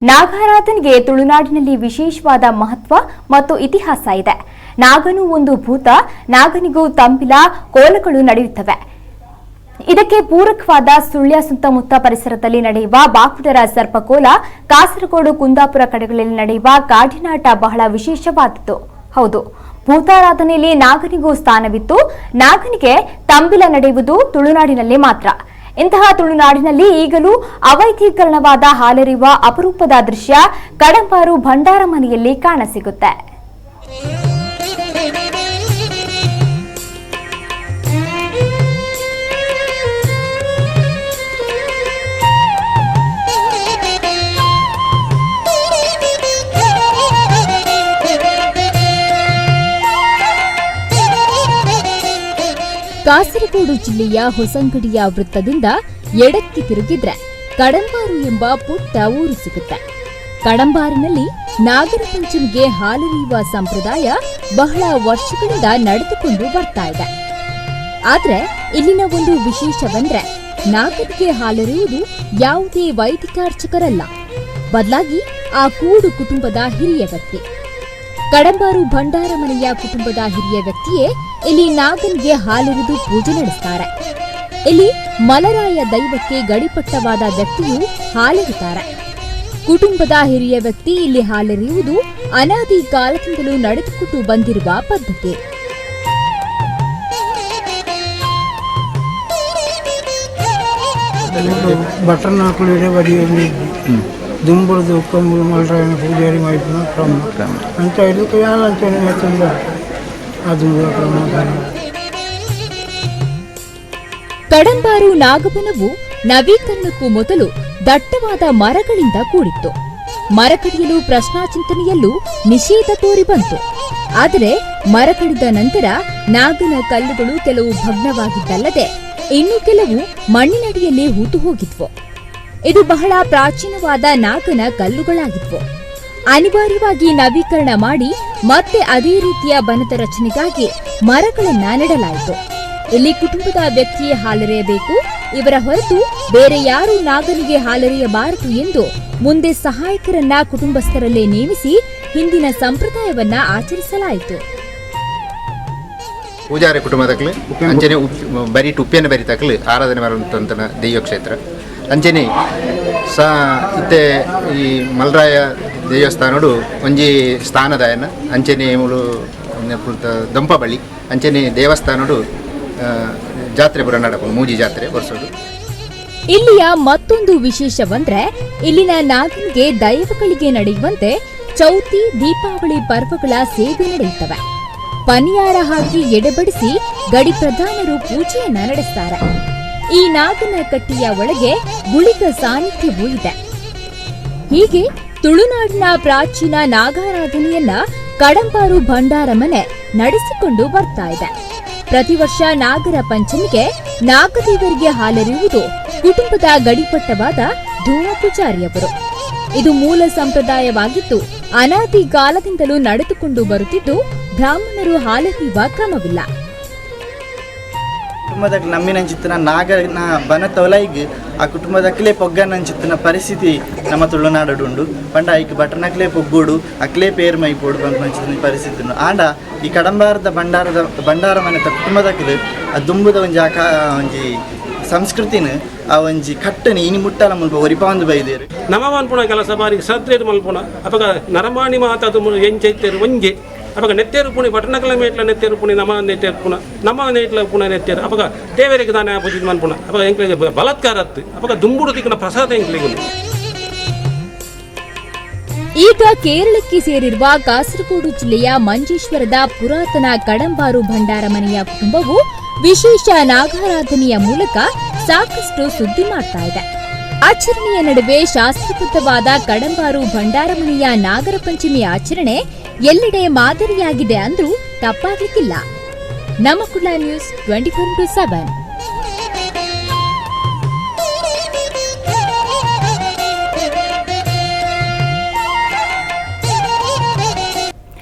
ನಾಗಾರಾಧನೆಗೆ ತುಳುನಾಡಿನಲ್ಲಿ ವಿಶೇಷವಾದ ಮಹತ್ವ ಮತ್ತು ಇತಿಹಾಸ ಇದೆ. ನಾಗನು ಒಂದು ಭೂತ, ನಾಗನಿಗೂ ತಂಬಿಲ ಕೋಲಗಳು ನಡೆಯುತ್ತವೆ. ಇದಕ್ಕೆ ಪೂರಕವಾದ ಸುಳ್ಯ ಸುತ್ತಮುತ್ತ ಪರಿಸರದಲ್ಲಿ ನಡೆಯುವ ಬಾಪುಟರ ಸರ್ಪಕೋಲ, ಕಾಸರಗೋಡು ಕುಂದಾಪುರ ಕಡೆಗಳಲ್ಲಿ ನಡೆಯುವ ಕಾಡಿನಾಟ ಬಹಳ ವಿಶೇಷವಾದದ್ದು. ಹೌದು, ಭೂತಾರಾಧನೆಯಲ್ಲಿ ನಾಗನಿಗೂ ಸ್ಥಾನವಿತ್ತು. ನಾಗನಿಗೆ ತಂಬಿಲ ನಡೆಯುವುದು ತುಳುನಾಡಿನಲ್ಲಿ ಮಾತ್ರ. ಇಂತಹ ತುಳುನಾಡಿನಲ್ಲಿ ಈಗಲೂ ಅವೈಧೀಕರಣವಾದ ಹಾಲೆರೆಯುವ ಅಪರೂಪದ ದೃಶ್ಯ ಕಡಂಬಾರು ಭಂಡಾರ ಮನೆಯಲ್ಲಿ ಕಾಣಸಿಗುತ್ತೆ. ಕಾಸರಗೋಡು ಜಿಲ್ಲೆಯ ಹೊಸಂಗಡಿಯ ವೃತ್ತದಿಂದ ಎಡಕ್ಕೆ ತಿರುಗಿದ್ರೆ ಕಡಂಬಾರು ಎಂಬ ಪುಟ್ಟ ಊರು ಸಿಗುತ್ತೆ. ಕಡಂಬಾರಿನಲ್ಲಿ ನಾಗರ ಪಂಚಮಿಗೆ ಹಾಲೆರೆಯುವ ಸಂಪ್ರದಾಯ ಬಹಳ ವರ್ಷಗಳಿಂದ ನಡೆದುಕೊಂಡು ಬರ್ತಾ ಇದೆ. ಆದ್ರೆ ಇಲ್ಲಿನ ಒಂದು ವಿಶೇಷವೆಂದ್ರೆ ನಾಗನಿಗೆ ಹಾಲೆರೆಯುವುದು ಯಾವುದೇ ವೈದಿಕಾರ್ಚಕರಲ್ಲ, ಬದಲಾಗಿ ಆ ಕೂಡು ಕುಟುಂಬದ ಹಿರಿಯ ವ್ಯಕ್ತಿ. ಕಡಂಬಾರು ಭಂಡಾರ ಮನೆಯ ಕುಟುಂಬದ ಹಿರಿಯ ವ್ಯಕ್ತಿಯೇ ಇಲ್ಲಿ ನಾಗನಿಗೆ ಹಾಲೆರೆದು ಪೂಜೆ ನಡೆಸುತ್ತಾರೆ. ಇಲ್ಲಿ ಮಲರಾಯ ದೈವಕ್ಕೆ ಗಡಿಪಟ್ಟವಾದ ವ್ಯಕ್ತಿಯು ಹಾಲೆರೆಯುತ್ತಾರೆ. ಕುಟುಂಬದ ಹಿರಿಯ ವ್ಯಕ್ತಿ ಇಲ್ಲಿ ಹಾಲೆರೆಯುವುದು ಅನಾದಿ ಕಾಲದಿಂದಲೂ ನಡೆದುಕೊಂಡು ಬಂದಿರುವ ಪದ್ಧತಿ. ದುಂಬುಳದು ಕಂಬಳು ಮಲರಾಯನ ಪೂಜಾರಿ ಮಾಡಿದ ಕ್ರಮ ಅಂತ ಇದಕ್ಕೆ ಯಾರಂತ ಅದು ಕ್ರಮ. ಕಡಂಬಾರು ನಾಗಬನವು ನವೀಕರಣಕ್ಕೂ ಮೊದಲು ದಟ್ಟವಾದ ಮರಗಳಿಂದ ಕೂಡಿತ್ತು. ಮರ ಕಡಿಯಲು ಪ್ರಶ್ನಾಚಿಂತನೆಯಲ್ಲೂ ನಿಷೇಧ ತೋರಿ ಬಂತು. ಆದರೆ ಮರ ಕಡಿದ ನಂತರ ನಾಗನ ಕಲ್ಲುಗಳು ಕೆಲವು ಭಗ್ನವಾಗಿದ್ದಲ್ಲದೆ ಇನ್ನು ಕೆಲವು ಮಣ್ಣಿನಡಿಯಲ್ಲಿ ಹೂತು ಹೋಗಿದ್ವು. ಇದು ಬಹಳ ಪ್ರಾಚೀನವಾದ ನಾಗನ ಕಲ್ಲುಗಳಾಗಿದ್ವು. ಅನಿವಾರ್ಯವಾಗಿ ನವೀಕರಣ ಮಾಡಿ ಮತ್ತೆ ಅದೇ ರೀತಿಯ ಬನದ ರಚನೆಗಾಗಿ ಮರಗಳನ್ನ ನೆಡಲಾಯಿತು. ಇಲ್ಲಿ ಕುಟುಂಬದ ವ್ಯಕ್ತಿಯೇ ಹಾಲೆರೆಯಬೇಕು, ಇವರ ಹೊರತು ಬೇರೆ ಯಾರೂ ನಾಗನಿಗೆ ಹಾಲೆರೆಯಬಾರದು ಎಂದು ಮುಂದೆ ಸಹಾಯಕರನ್ನ ಕುಟುಂಬಸ್ಥರಲ್ಲೇ ನೇಮಿಸಿ ಹಿಂದಿನ ಸಂಪ್ರದಾಯವನ್ನ ಆಚರಿಸಲಾಯಿತು. ಪೂಜಾರಿ ಕುಟುಂಬದಕ್ಕೆ ಅಂಚನೆ ಬರೀ ಉಪ್ಪಿನ ಬರಿತಕ್ಕಲು ಆರಾಧನೆ ಮಾಡುವಂತ ದೈವ ಕ್ಷೇತ್ರ ಅಂಚನೆ ಇತ್ತೆ ಈ ಮಲರಾಯ ದೇವಸ್ಥಾನಡು ಒಂಜಿ ಸ್ಥಾನದಾಯನ ಅಂಚನೆ ಮುಳು ದೊಂಪ ಬಳಿ ಅಂಚನೆ ದೇವಸ್ಥಾನಡು ಜಾತ್ರೆ ಪುರ ನಡಪು ಮೂಜಿ ಜಾತ್ರೆ ವರ್ಷಡು. ಇಲ್ಲಿಯ ಮತ್ತೊಂದು ವಿಶೇಷವಂದ್ರೆ ಇಲ್ಲಿನ ನಾಗನಿಗೆ ದೈವಗಳಿಗೆ ನಡೆಯುವಂತೆ ಚೌತಿ, ದೀಪಾವಳಿ ಪರ್ವಗಳ ಸೇವೆ ನಡೆಯುತ್ತವೆ. ಪನಿಯಾರ ಹಾಕಿ ಎಡೆಬಡಿಸಿ ಗಡಿ ಪ್ರಧಾನರು ಪೂಜೆಯನ್ನ ನಡೆಸುತ್ತಾರೆ. ಈ ನಾಗನ ಕಟ್ಟಿಯ ಒಳಗೆ ಗುಳಿಗ ಸಾನ್ನಿಧ್ಯವೂ ಇದೆ. ಹೀಗೆ ತುಳುನಾಡಿನ ಪ್ರಾಚೀನ ನಾಗಾರಾಧನೆಯನ್ನ ಕಡಂಬಾರು ಭಂಡಾರ ಮನೆ ನಡೆಸಿಕೊಂಡು ಬರ್ತಾ ಇದೆ. ಪ್ರತಿ ವರ್ಷ ನಾಗರ ಪಂಚಮಿಗೆ ನಾಗದೇವರಿಗೆ ಹಾಲೆರೆಯುವುದು ಕುಟುಂಬದ ಗಡಿಪಟ್ಟವಾದ ಧೂಮ ಪೂಜಾರಿಯವರು. ಇದು ಮೂಲ ಸಂಪ್ರದಾಯವಾಗಿದ್ದು ಅನಾದಿ ಕಾಲದಿಂದಲೂ ನಡೆದುಕೊಂಡು ಬರುತ್ತಿದ್ದು ಬ್ರಾಹ್ಮಣರು ಹಾಲೆರೆಯುವ ಕ್ರಮವಿಲ್ಲ. ಕುಟುಂಬದ ನಮ್ಮಿನಂಚಿತ್ತಿನ ನಾಗನ ಬನ ತೊಲೈಗ್ ಆ ಕುಟುಂಬದಕ್ಕಲೇ ಪೊಗ್ಗನಂಚಿತ್ತಿನ ಪರಿಸ್ಥಿತಿ ನಮ್ಮ ತುಳುನಾಡುಂಡು. ಪಂಡ ಐಕ್ ಬಟನಕ್ಲೇ ಪೊಗ್ಗೋಡು ಅಕ್ಲೇ ಪೇರು ಮೈಪೋಡು ಬಂಚಿನ ಪರಿಸ್ಥಿತಿ ಆಂಡ ಈ ಕಡಂಬಾರದ ಭಂಡಾರ ಮನೆ ಕುಟುಂಬದಕ್ಕಲು ಆ ದುಂಬುದ ಒಂಜಿ ಸಂಸ್ಕೃತಿನ ಆ ಒಂಜಿ ಕಟ್ಟನೆ ಇನಿ ಮುಟ್ಟಲ ಮುಲ್ಪ ಒರಿಪಾಂದು ಬೈದೇರು ನಮ ಮಲ್ಪುಣ ಕೆಲಸ ಬಾರಿಗೆ ಶ್ರದ್ಧೆದು ಮಲ್ಪುಣ ಅಪಗ ನರಮಾಣಿ ಮಾತಾದು ಎಂಚೈತೇರು ಒಂಜೆ ಅಪಗ ನೆತ್ತೇರು ಪುಣಿ ಪಟ್ಟಣಕಲ ಮೇಟ್ಲ ನೆತ್ತೇರು ಪುಣಿ ನಮ ನೆತ್ತೇರು ಪುಣ ನಮ್ಮ ನೇಟ್ಲ ಪುಣ ನೆತ್ತೇರು ಅಪಗ ದೇವರಿಗೆ ದಾನ ಪೂಜೆ ಮಲ್ಪುಣ ಅಪಗ ಎಂಕ್ಲಿಗೆ ಬಲತ್ಕಾರತ್ತು ಅಪಗ ದುಂಬುಡು ತಿಕ್ಕನ ಪ್ರಸಾದ ಎಂಕ್ಲಿಗೆ. ಈಗ ಕೇರಳಕ್ಕೆ ಸೇರಿರುವ ಕಾಸರಗೋಡು ಜಿಲ್ಲೆಯ ಮಂಜೇಶ್ವರದ ಪುರಾತನ ಕಡಂಬಾರು ಭಂಡಾರ ಮನೆಯ ಕುಟುಂಬವು ವಿಶೇಷ ನಾಗಾರಾಧನೆಯ ಮೂಲಕ ಸಾಕಷ್ಟು ಸುದ್ದಿ ಮಾಡ್ತಾ ಇದೆ. ಆಚರಣೆಯ ನಡುವೆ ಶಾಸ್ತ್ರಬದ್ಧವಾದ ಕಡಂಬಾರು ಭಂಡಾರ ಮನೆಯ ನಾಗರ ಪಂಚಮಿ ಆಚರಣೆ ಎಲ್ಲೆಡೆ ಮಾದರಿಯಾಗಿದೆ ಅಂದ್ರೂ ತಪ್ಪಾಗಲಿಕ್ಕಿಲ್ಲ. ನಮ್ಮ ಕುಳ್ಳ ನ್ಯೂಸ್ 24/7.